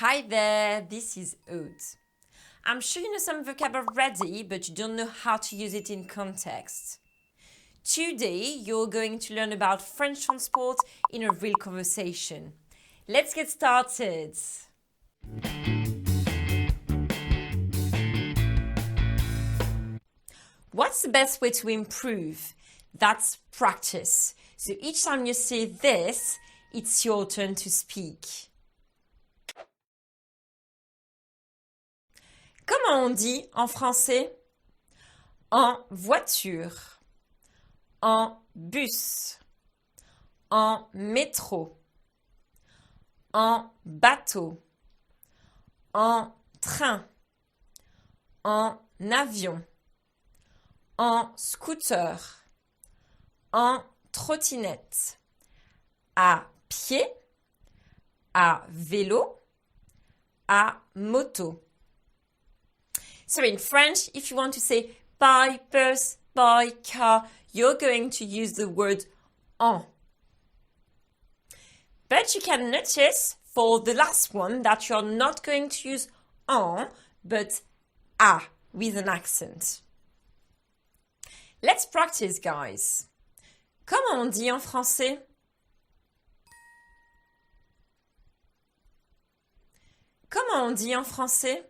Hi there, this is Aude. I'm sure you know some vocab already, but you don't know how to use it in context. Today, you're going to learn about French transport in a real conversation. Let's get started. What's the best way to improve? That's practice. So each time you say this, it's your turn to speak. Comment on dit en français? En voiture, en bus, en métro, en bateau, en train, en avion, en scooter, en trottinette, à pied, à vélo, à moto. So in French, if you want to say by bus, by car, you're going to use the word en. But you can notice for the last one that you're not going to use en, but à with an accent. Let's practice, guys. Comment on dit en français? Comment on dit en français?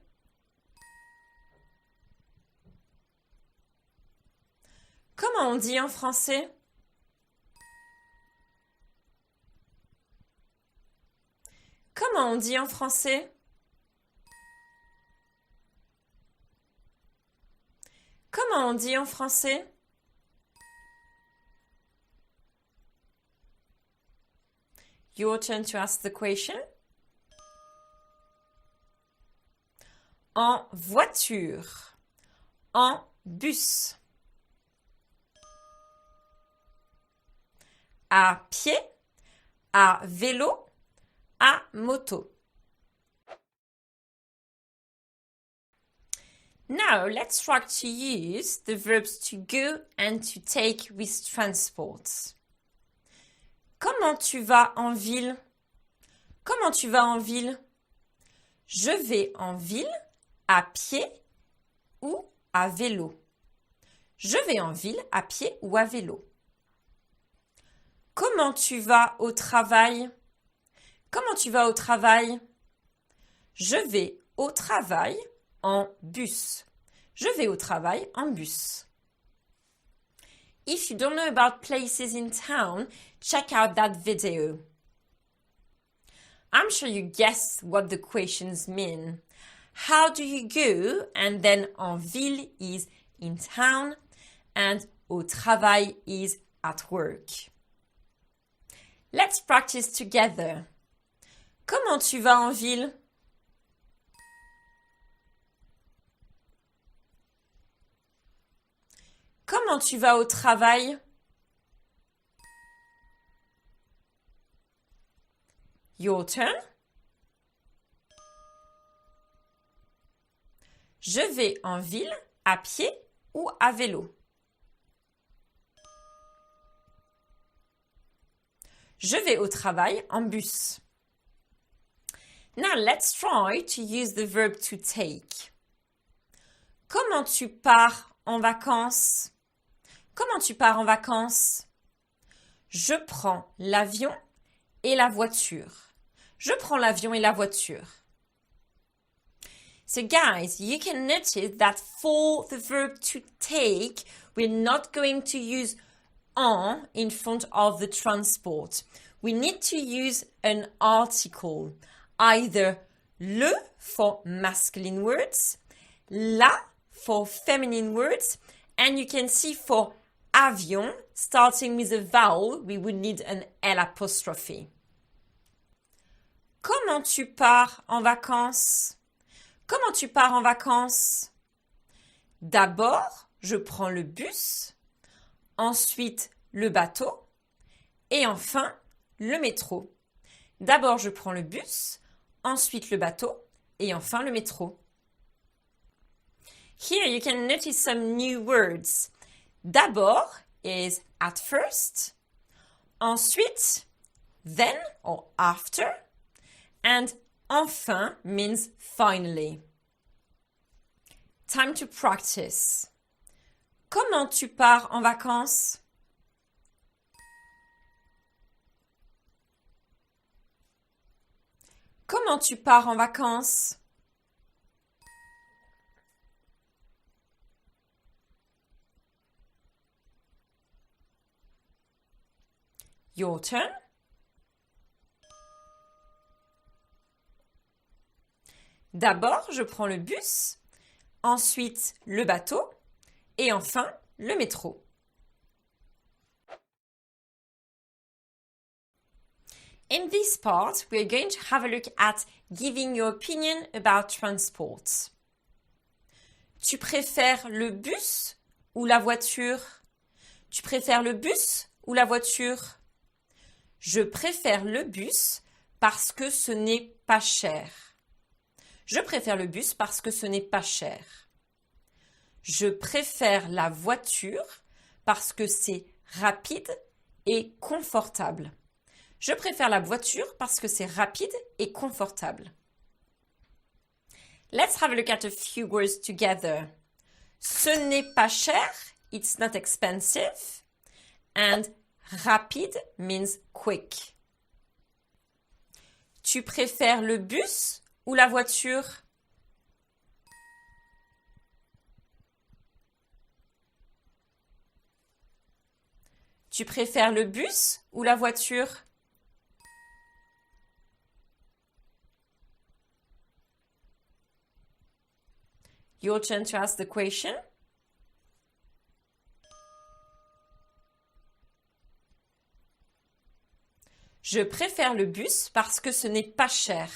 Comment on dit en français? Comment on dit en français? Comment on dit en français? Your turn to ask the question. En voiture, en bus, à pied, à vélo, à moto. Now, let's try to use the verbs to go and to take with transport. Comment tu vas en ville? Comment tu vas en ville? Je vais en ville à pied ou à vélo. Je vais en ville à pied ou à vélo. Comment tu vas au travail? Comment tu vas au travail? Je vais au travail en bus. Je vais au travail en bus. If you don't know about places in town, check out that video. I'm sure you guessed what the questions mean. How do you go? And then en ville is in town and au travail is at work. Let's practice together. Comment tu vas en ville? Comment tu vas au travail? Your turn. Je vais en ville à pied ou à vélo. Je vais au travail en bus. Now let's try to use the verb to take. Comment tu pars en vacances? Comment tu pars en vacances? Je prends l'avion et la voiture. Je prends l'avion et la voiture. So guys, you can notice that for the verb to take, we're not going to use en in front of the transport. We need to use an article, either le for masculine words, la for feminine words, and you can see for avion, starting with a vowel, we would need an L apostrophe. Comment tu pars en vacances? Comment tu pars en vacances? D'abord, je prends le bus, ensuite le bateau et enfin le métro. D'abord, je prends le bus, ensuite le bateau et enfin le métro. Here you can notice some new words. D'abord is at first, ensuite, then or after, and Enfin means finally. Time to practice. Comment tu pars en vacances? Comment tu pars en vacances? Your turn. D'abord, je prends le bus, ensuite le bateau et enfin le métro. In this part, we are going to have a look at giving your opinion about transport. Tu préfères le bus ou la voiture? Tu préfères le bus ou la voiture? Je préfère le bus parce que ce n'est pas cher. Je préfère le bus parce que ce n'est pas cher. Je préfère la voiture parce que c'est rapide et confortable. Je préfère la voiture parce que c'est rapide et confortable. Let's have a look at a few words together. Ce n'est pas cher, it's not expensive. And rapide means quick. Tu préfères le bus ou la voiture? Tu préfères le bus ou la voiture? Your turn to ask the question. Je préfère le bus parce que ce n'est pas cher.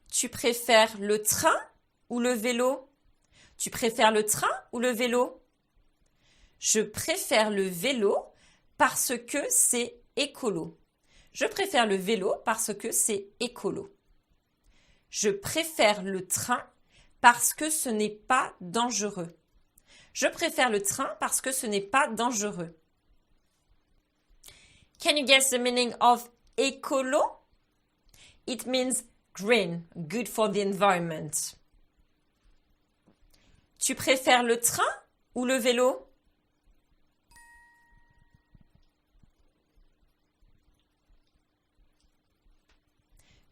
Tu préfères le train ou le vélo? Tu préfères le train ou le vélo? Je préfère le vélo parce que c'est écolo. Je préfère le vélo parce que c'est écolo. Je préfère le train parce que ce n'est pas dangereux. Je préfère le train parce que ce n'est pas dangereux. Can you guess the meaning of écolo? It means green, good for the environment. Tu préfères le train ou le vélo?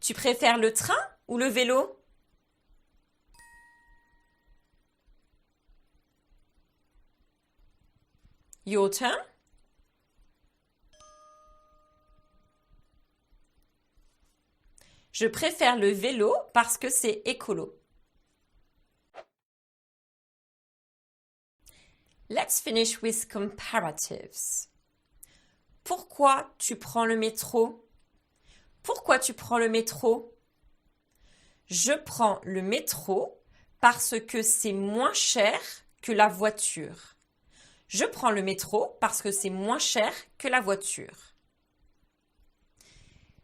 Tu préfères le train ou le vélo? Your turn. Je préfère le vélo parce que c'est écolo. Let's finish with comparatives. Pourquoi tu prends le métro? Pourquoi tu prends le métro? Je prends le métro parce que c'est moins cher que la voiture. Je prends le métro parce que c'est moins cher que la voiture.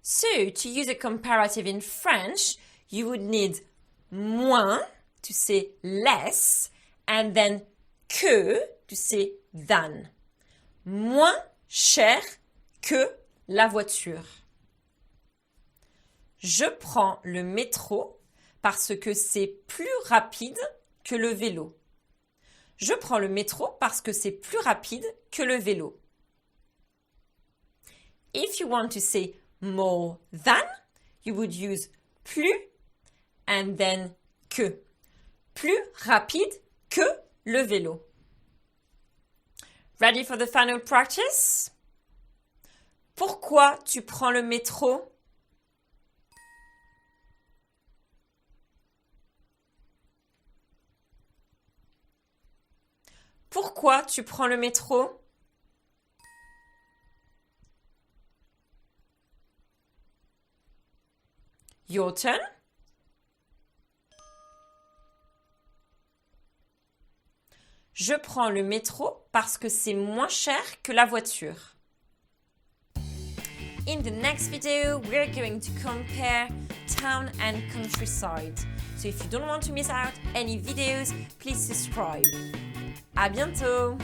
So, to use a comparative in French, you would need moins to say less and then que to say than. Moins cher que la voiture. Je prends le métro parce que c'est plus rapide que le vélo. Je prends le métro parce que c'est plus rapide que le vélo. If you want to say more than, you would use plus and then que. Plus rapide que le vélo. Ready for the final practice? Pourquoi tu prends le métro? Pourquoi tu prends le métro? Your turn. Je prends le métro parce que c'est moins cher que la voiture. In the next video, we're going to compare town and countryside. So if you don't want to miss out any videos, please subscribe. À bientôt!